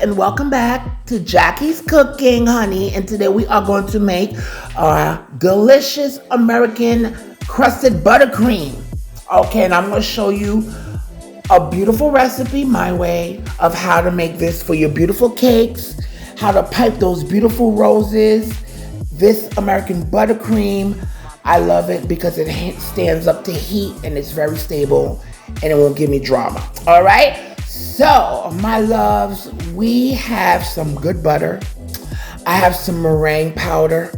and welcome back to Jackie's Cooking, honey. And today we are going to make our delicious American crusted buttercream. Okay, and I'm going to show you a beautiful recipe my way of how to make this for your beautiful cakes, how to pipe those beautiful roses. This American buttercream, I love it because it stands up to heat and it's very stable and it won't give me drama. All right. So, my loves, we have some good butter. I have some meringue powder.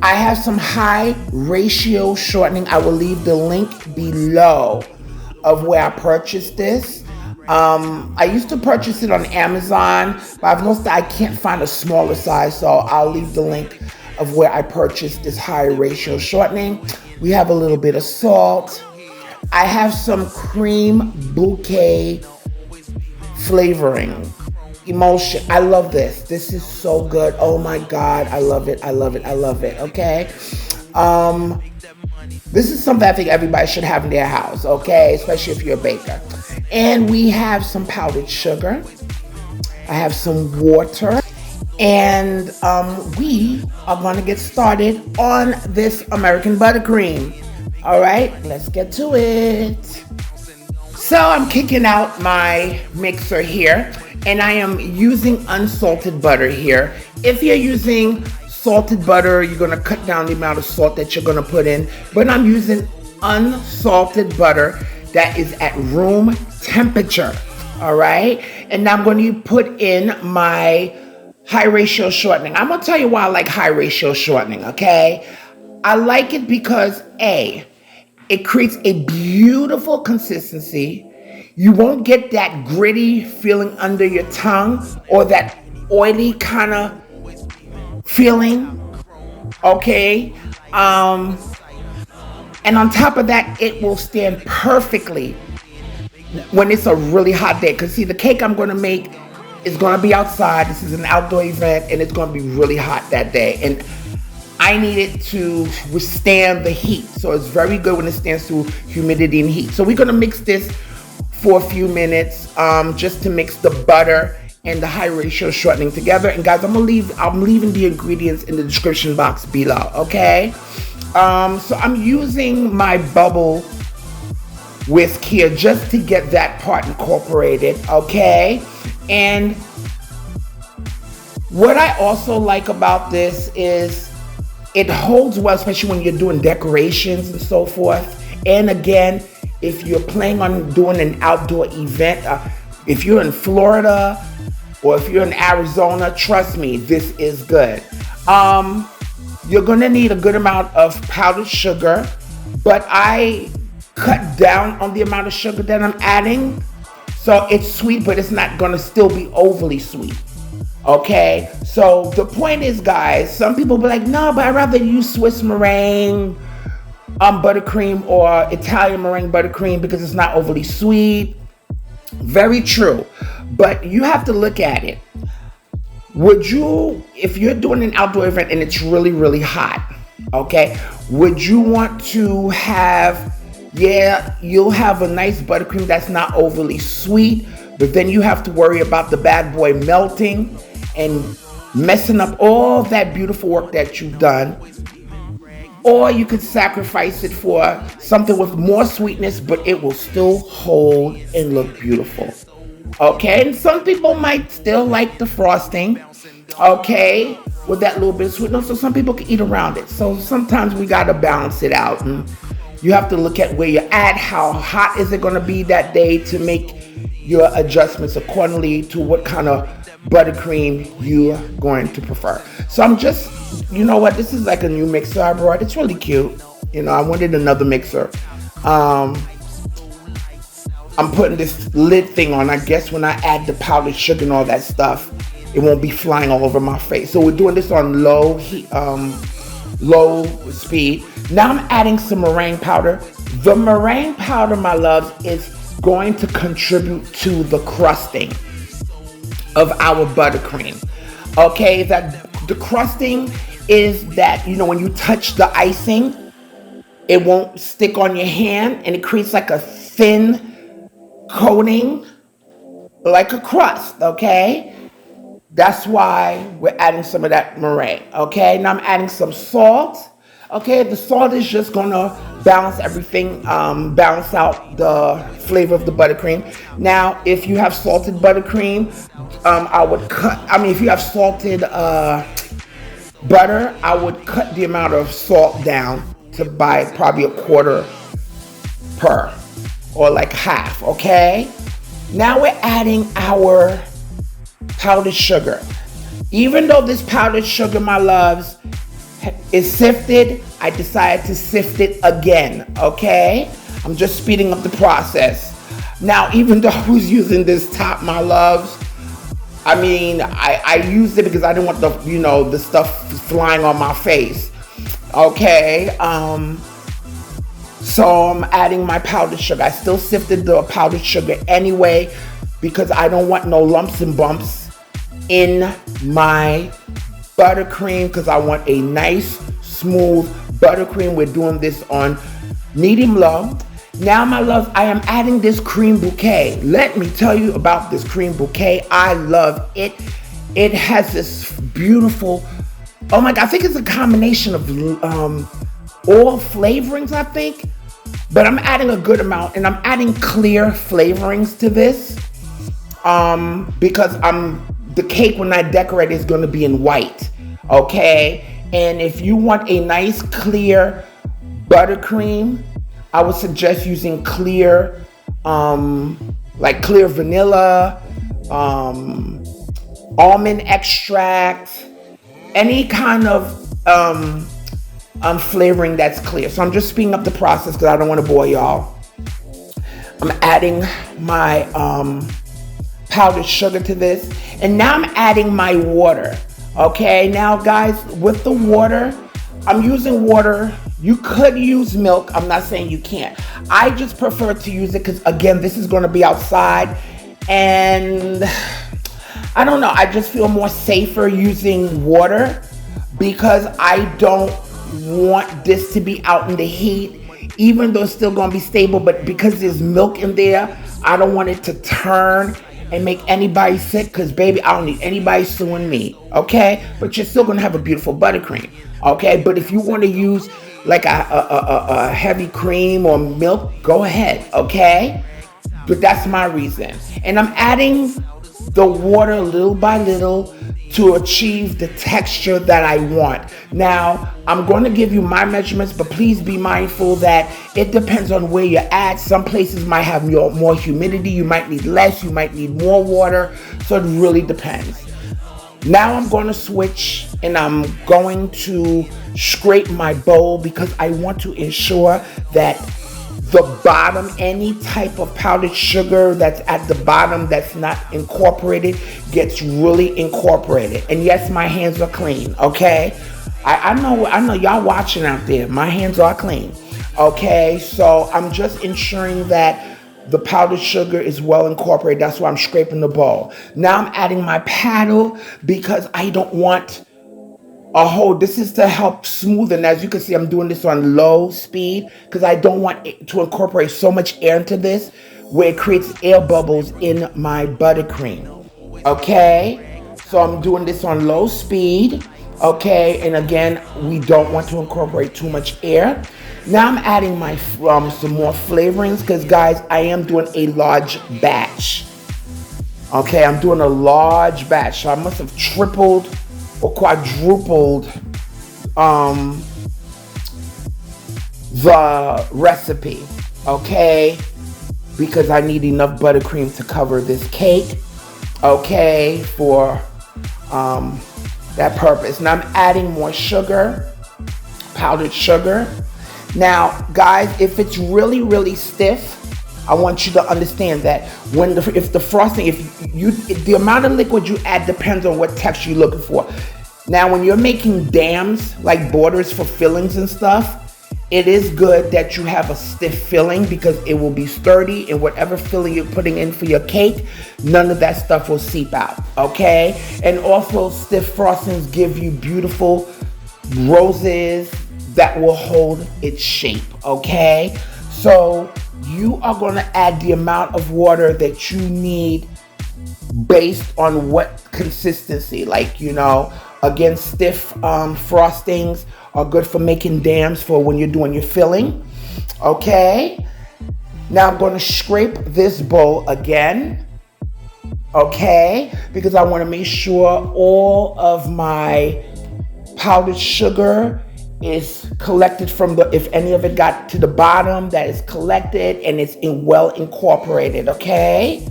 I have some high ratio shortening. I will leave the link below of where I purchased this. I used to purchase it on Amazon, but I've noticed that I can't find a smaller size, so I'll leave the link of where I purchased this high ratio shortening. We have a little bit of salt. I have some cream bouquet flavoring emulsion. I love this. This is so good. Oh my God. I love it. I love it. I love it. Okay. This is something I think everybody should have in their house. Okay. Especially if you're a baker. And we have some powdered sugar. I have some water. And we are going to get started on this American buttercream. All right, let's get to it. So I'm kicking out my mixer here, and I am using unsalted butter here. If you're using salted butter, you're gonna cut down the amount of salt that you're gonna put in, but I'm using unsalted butter that is at room temperature, all right? And now I'm going to put in my high ratio shortening. I'm gonna tell you why I like high ratio shortening, okay? I like it because it creates a beautiful consistency. You won't get that gritty feeling under your tongue or that oily kind of feeling, okay? And on top of that, it will stand perfectly when it's a really hot day. Because see, the cake I'm going to make is going to be outside. This is an outdoor event, and it's going to be really hot that day. And I need it to withstand the heat. So it's very good when it stands through humidity and heat. So we're going to mix this for a few minutes just to mix the butter and the high ratio shortening together. And guys, I'm leaving the ingredients in the description box below, okay? So I'm using my bubble whisk here just to get that part incorporated, okay? And what I also like about this is it holds well, especially when you're doing decorations and so forth. And again, if you're planning on doing an outdoor event, if you're in Florida or if you're in Arizona, trust me, this is good. You're gonna need a good amount of powdered sugar, but I cut down on the amount of sugar that I'm adding. So it's sweet, but it's not gonna still be overly sweet. Okay, so the point is, guys, some people be like, no, but I'd rather use Swiss meringue buttercream or Italian meringue buttercream because it's not overly sweet. Very true, but you have to look at it. Would you, if you're doing an outdoor event and it's really, really hot, okay, would you want to have, you'll have a nice buttercream that's not overly sweet, but then you have to worry about the bad boy melting and messing up all that beautiful work that you've done. Or you could sacrifice it for something with more sweetness, but it will still hold and look beautiful. Okay, and some people might still like the frosting, okay, with that little bit of sweetness, so some people can eat around it. So sometimes we gotta balance it out, and you have to look at where you're at, how hot is it gonna be that day to make your adjustments accordingly to what kind of buttercream you're going to prefer. So I'm just, you know what, this is like a new mixer I brought. It's really cute. You know, I wanted another mixer. I'm putting this lid thing on. I guess when I add the powdered sugar and all that stuff, it won't be flying all over my face. So we're doing this on low heat, low speed. Now I'm adding some meringue powder. The meringue powder, my loves, is going to contribute to the crusting of our buttercream. Okay, that the crusting is that, you know, when you touch the icing, it won't stick on your hand and it creates like a thin coating like a crust, okay? That's why we're adding some of that meringue, okay? Now I'm adding some salt, okay? The salt is just gonna balance everything, balance out the flavor of the buttercream. Now, if you have salted buttercream, if you have salted butter, I would cut the amount of salt down to by probably a quarter per, or like half, okay? Now we're adding our powdered sugar. Even though this powdered sugar, my loves, is sifted, I decided to sift it again, okay? I'm just speeding up the process. Now, even though I was using this top, my loves, I used it because I didn't want the stuff flying on my face, okay? So I'm adding my powdered sugar. I still sifted the powdered sugar anyway because I don't want no lumps and bumps in my buttercream, because I want a nice, smooth buttercream. We're doing this on medium low. Now, my loves, I am adding this cream bouquet. Let me tell you about this cream bouquet. I love it. It has this beautiful, oh my God, I think it's a combination of all flavorings, I think. But I'm adding a good amount, and I'm adding clear flavorings to this because the cake, when I decorate, is going to be in white, okay? And if you want a nice clear buttercream, I would suggest using clear, like clear vanilla, almond extract, any kind of flavoring that's clear. So I'm just speeding up the process because I don't want to bore y'all. I'm adding my powdered sugar to this, and now I'm adding my water. Okay, now guys, with the water, I'm using water. You could use milk. I'm not saying you can't. I just prefer to use it because, again, this is going to be outside, and I don't know, I just feel more safer using water because I don't want this to be out in the heat, even though it's still going to be stable. But because there's milk in there, I don't want it to turn and make anybody sick, because baby, I don't need anybody suing me, okay? But you're still going to have a beautiful buttercream, okay? But if you want to use like a heavy cream or milk, go ahead, okay? But that's my reason. And I'm adding the water little by little to achieve the texture that I want. Now, I'm going to give you my measurements, but please be mindful that it depends on where you're at. Some places might have more humidity. You might need less. You might need more water. So it really depends. Now I'm going to switch, and I'm going to scrape my bowl because I want to ensure that the bottom, any type of powdered sugar that's at the bottom that's not incorporated, gets really incorporated. And yes, my hands are clean, okay? I know y'all watching out there. My hands are clean, okay? So I'm just ensuring that the powdered sugar is well incorporated. That's why I'm scraping the bowl. Now I'm adding my paddle because I don't want this is to help smoothen. As you can see, I'm doing this on low speed because I don't want it to incorporate so much air into this where it creates air bubbles in my buttercream. Okay, so I'm doing this on low speed. Okay, and again, we don't want to incorporate too much air. Now I'm adding my some more flavorings because, guys, I am doing a large batch. Okay, I'm doing a large batch, so I must have tripled or quadrupled the recipe, okay, because I need enough buttercream to cover this cake, okay, for that purpose. Now I'm adding more sugar, powdered sugar. Now, guys, if it's really, really stiff, I want you to understand that if the amount of liquid you add depends on what texture you're looking for. Now, when you're making dams, like borders for fillings and stuff, it is good that you have a stiff filling because it will be sturdy, and whatever filling you're putting in for your cake, none of that stuff will seep out, okay? And also, stiff frostings give you beautiful roses that will hold its shape, okay? So you are going to add the amount of water that you need based on what consistency. Like, again, stiff frostings are good for making dams for when you're doing your filling. Okay. Now I'm going to scrape this bowl again. Okay. Because I want to make sure all of my powdered sugar is collected from if any of it got to the bottom, that is collected and it's well incorporated. Okay.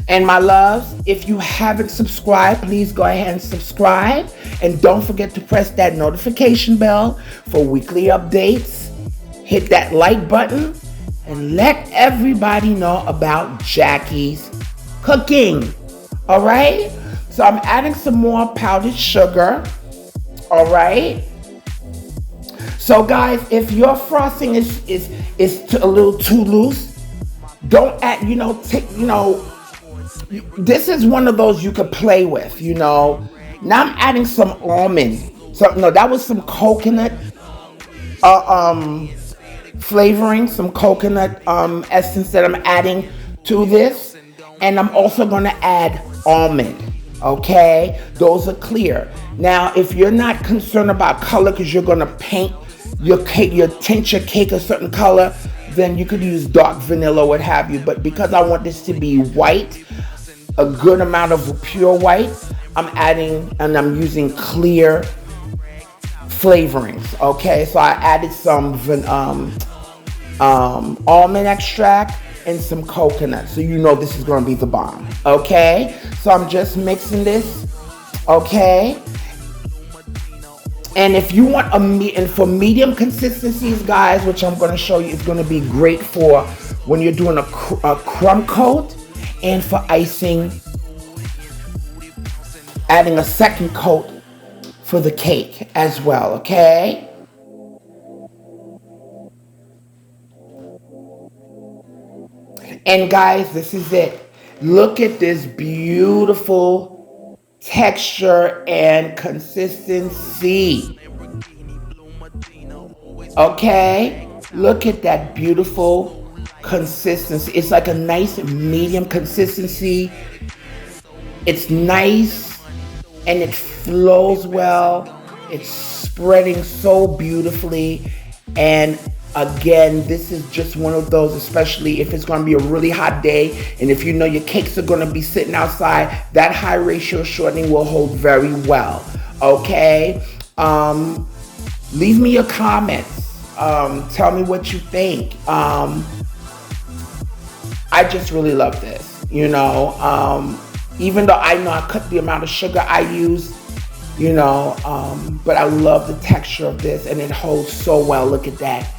And my loves, if you haven't subscribed, please go ahead and subscribe. And don't forget to press that notification bell for weekly updates. Hit that like button and let everybody know about Jackie's cooking. All right? So I'm adding some more powdered sugar. All right? So guys, if your frosting is a little too loose, don't add, this is one of those you could play with, Now I'm adding some almond. That was some coconut flavoring, some coconut essence that I'm adding to this. And I'm also going to add almond. Okay? Those are clear. Now, if you're not concerned about color because you're going to paint your cake, tint your cake a certain color, then you could use dark vanilla or what have you. But because I want this to be white, a good amount of pure white, I'm adding and I'm using clear flavorings. Okay, so I added some almond extract and some coconut, so this is going to be the bomb. Okay, so I'm just mixing this. Okay, and if you want for medium consistencies, guys, which I'm going to show you, is going to be great for when you're doing a crumb coat. And for icing, adding a second coat for the cake as well, okay? And guys, this is it. Look at this beautiful texture and consistency. Okay? Look at that beautiful consistency. It's like a nice medium consistency. It's nice and it flows well. It's spreading so beautifully. And again, this is just one of those, especially if it's going to be a really hot day and if your cakes are going to be sitting outside, that high ratio shortening will hold very well. Okay? Leave me your comments. Tell me what you think. I just really love this, even though I know I cut the amount of sugar I use, but I love the texture of this and it holds so well. Look at that.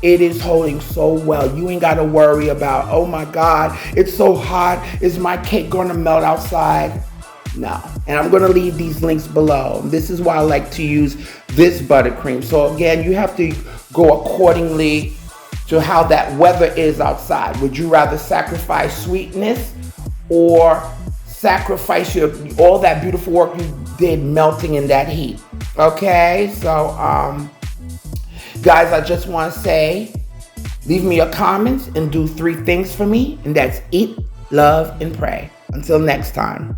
It is holding so well. You ain't got to worry about, oh my God, it's so hot. Is my cake going to melt outside? No. And I'm going to leave these links below. This is why I like to use this buttercream. So again, you have to go accordingly to how that weather is outside. Would you rather sacrifice sweetness or sacrifice all that beautiful work you did melting in that heat? Okay, so guys, I just want to say, leave me your comments and do 3 things for me, and that's eat, love, and pray. Until next time.